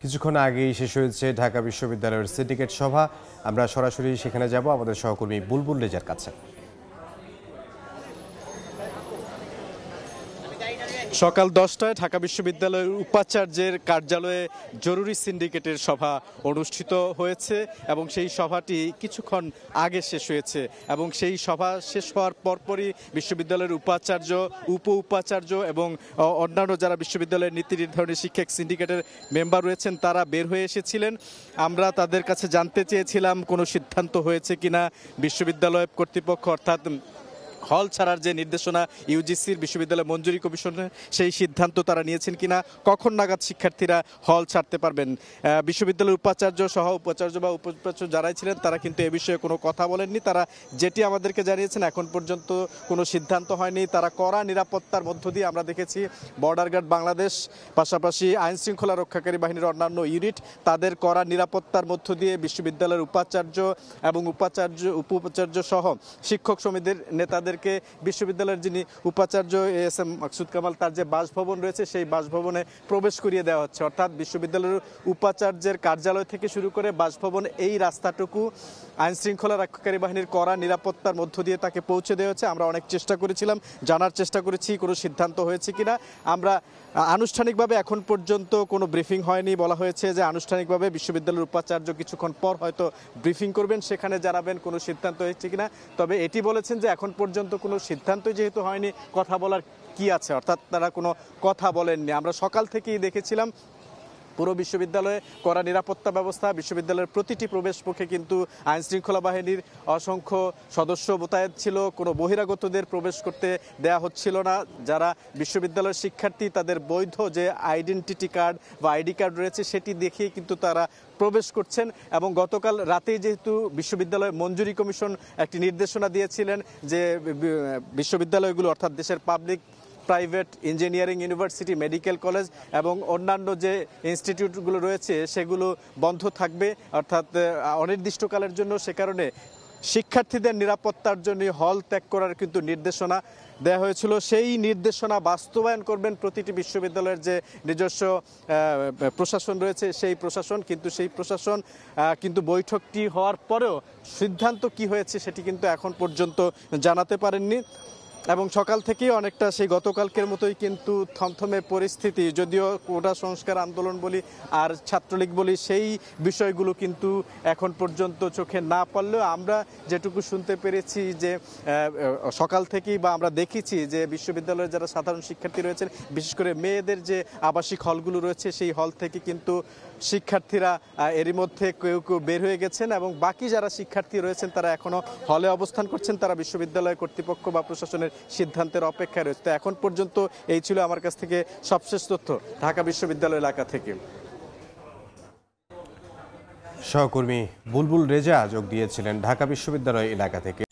কিছুক্ষণ আগেই শেষ হয়েছে ঢাকা বিশ্ববিদ্যালয়ের সিন্ডিকেট সভা। আমরা সরাসরি সেখানে যাব আমাদের সহকর্মী বুলবুল রেজার কাছে। সকাল 10টায় ঢাকা বিশ্ববিদ্যালয়ের উপাচার্যের কার্যালয়ে জরুরি সিন্ডিকেটের সভা অনুষ্ঠিত হয়েছে এবং সেই সভাটি কিছুক্ষণ আগে শেষ হয়েছে এবং সেই সভা শেষ হওয়ার পরপরই বিশ্ববিদ্যালয়ের উপাচার্য, উপ উপাচার্য এবং অন্যান্য যারা বিশ্ববিদ্যালয়ের নীতি নির্ধারণী শিক্ষক সিন্ডিকেটের মেম্বার রয়েছেন তারা বের হয়ে এসেছিলেন। আমরা তাদের কাছে জানতে চেয়েছিলাম কোনো সিদ্ধান্ত হয়েছে কিনা বিশ্ববিদ্যালয় কর্তৃপক্ষ অর্থাৎ হল ছাড়ার যে নির্দেশনা ইউজিসির বিশ্ববিদ্যালয় মঞ্জুরি কমিশনের সেই সিদ্ধান্ত তারা নিয়েছেন কিনা, কখন নাগাদ শিক্ষার্থীরা হল ছাড়তে পারবেন। বিশ্ববিদ্যালয়ের উপাচার্য সহ উপাচার্য বা উপাচার্য যারাই ছিলেন তারা কিন্তু এ বিষয়ে কোনো কথা বলেননি। তারা যেটি আমাদেরকে জানিয়েছেন এখন পর্যন্ত কোনো সিদ্ধান্ত হয়নি। তারা কড়া নিরাপত্তার মধ্য দিয়ে আমরা দেখেছি বর্ডার গার্ড বাংলাদেশ পাশাপাশি আইন শৃঙ্খলা রক্ষাকারী বাহিনীর অন্যান্য ইউনিট তাদের কড়া নিরাপত্তার মধ্য দিয়ে বিশ্ববিদ্যালয়ের উপাচার্য এবং উপ উপাচার্য সহ শিক্ষক সমিতির নেতাদের বিশ্ববিদ্যালয়ের যিনি উপাচার্য এস এম মাকসুদ কামাল তার যে বাসভবন রয়েছে সেই বাসভবনে প্রবেশ করিয়ে দেওয়া হচ্ছে। অর্থাৎ বিশ্ববিদ্যালয়ের উপাচার্যের কার্যালয় থেকে শুরু করে বাসভবন এই রাস্তাটুকু আইন শৃঙ্খলা রক্ষাকারী বাহিনীর কড়া নিরাপত্তার মধ্য দিয়ে তাকে পৌঁছে দেওয়া হচ্ছে। আমরা অনেক চেষ্টা করেছিলাম, জানার চেষ্টা করেছি কোনো সিদ্ধান্ত হয়েছে কিনা। আমরা আনুষ্ঠানিকভাবে এখন পর্যন্ত কোনো ব্রিফিং হয়নি। বলা হয়েছে যে আনুষ্ঠানিকভাবে বিশ্ববিদ্যালয়ের উপাচার্য কিছুক্ষণ পর হয়তো ব্রিফিং করবেন, সেখানে জানাবেন কোনো সিদ্ধান্ত হয়েছে কিনা। তবে এটি বলেছেন যে এখন পর্যন্ত কোনো সিদ্ধান্ত যেহেতু হয়নি, কথা বলার কি আছে, অর্থাৎ তারা কোনো কথা বলেননি। আমরা সকাল থেকেই দেখেছিলাম পুরো বিশ্ববিদ্যালয়ে কড়া নিরাপত্তা ব্যবস্থা, বিশ্ববিদ্যালয়ের প্রতিটি প্রবেশ মুখে কিন্তু আইন শৃঙ্খলা বাহিনীর অসংখ্য সদস্য মোতায়েন ছিল। কোনো বহিরাগতদের প্রবেশ করতে দেয়া হচ্ছিল না। যারা বিশ্ববিদ্যালয়ের শিক্ষার্থী তাদের বৈধ যে আইডেন্টিটি কার্ড বা আইডি কার্ড রয়েছে সেটি দেখিয়ে কিন্তু তারা প্রবেশ করছেন। এবং গতকাল রাতেই যেহেতু বিশ্ববিদ্যালয় মঞ্জুরি কমিশন একটি নির্দেশনা দিয়েছিলেন যে বিশ্ববিদ্যালয়গুলো অর্থাৎ দেশের public, private, engineering university, medical college এবং অন্যান্য যে ইনস্টিটিউটগুলো রয়েছে সেগুলো বন্ধ থাকবে অর্থাৎ অনির্দিষ্টকালের জন্য। সে কারণে শিক্ষার্থীদের নিরাপত্তার জন্য হল ত্যাগ করার কিন্তু নির্দেশনা দেওয়া হয়েছিল। সেই নির্দেশনা বাস্তবায়ন করবেন প্রতিটি বিশ্ববিদ্যালয়ের যে নিজস্ব প্রশাসন রয়েছে সেই প্রশাসন। কিন্তু সেই প্রশাসন কিন্তু বৈঠকটি হওয়ার পরেও সিদ্ধান্ত কি হয়েছে সেটি কিন্তু এখন পর্যন্ত জানাতে পারেননি। এবং সকাল থেকেই অনেকটা সেই গতকালকের মতোই কিন্তু থমথমে পরিস্থিতি। যদিও কোটা সংস্কার আন্দোলন বলি আর ছাত্রলীগ বলি সেই বিষয়গুলো কিন্তু এখন পর্যন্ত চোখে না পড়লেও আমরা যেটুকু শুনতে পেরেছি যে সকাল থেকেই বা আমরা দেখেছি যে বিশ্ববিদ্যালয়ের যারা সাধারণ শিক্ষার্থী রয়েছেন, বিশেষ করে মেয়েদের যে আবাসিক হলগুলো রয়েছে সেই হল থেকে কিন্তু শিক্ষার্থীরা এরই মধ্যে কেউ কেউ বের হয়ে গেছেন এবং বাকি যারা শিক্ষার্থী রয়েছেন তারা এখনও হলে অবস্থান করছেন। তারা বিশ্ববিদ্যালয় কর্তৃপক্ষ বা প্রশাসনের সিদ্ধান্তের অপেক্ষায় রয়েছে। তো এখন পর্যন্ত এই ছিল আমার কাছ থেকে সবশেষ তথ্য ঢাকা বিশ্ববিদ্যালয় এলাকা থেকে। সহকর্মী বুলবুল রেজা যোগ দিয়েছিলেন ঢাকা বিশ্ববিদ্যালয় এলাকা থেকে।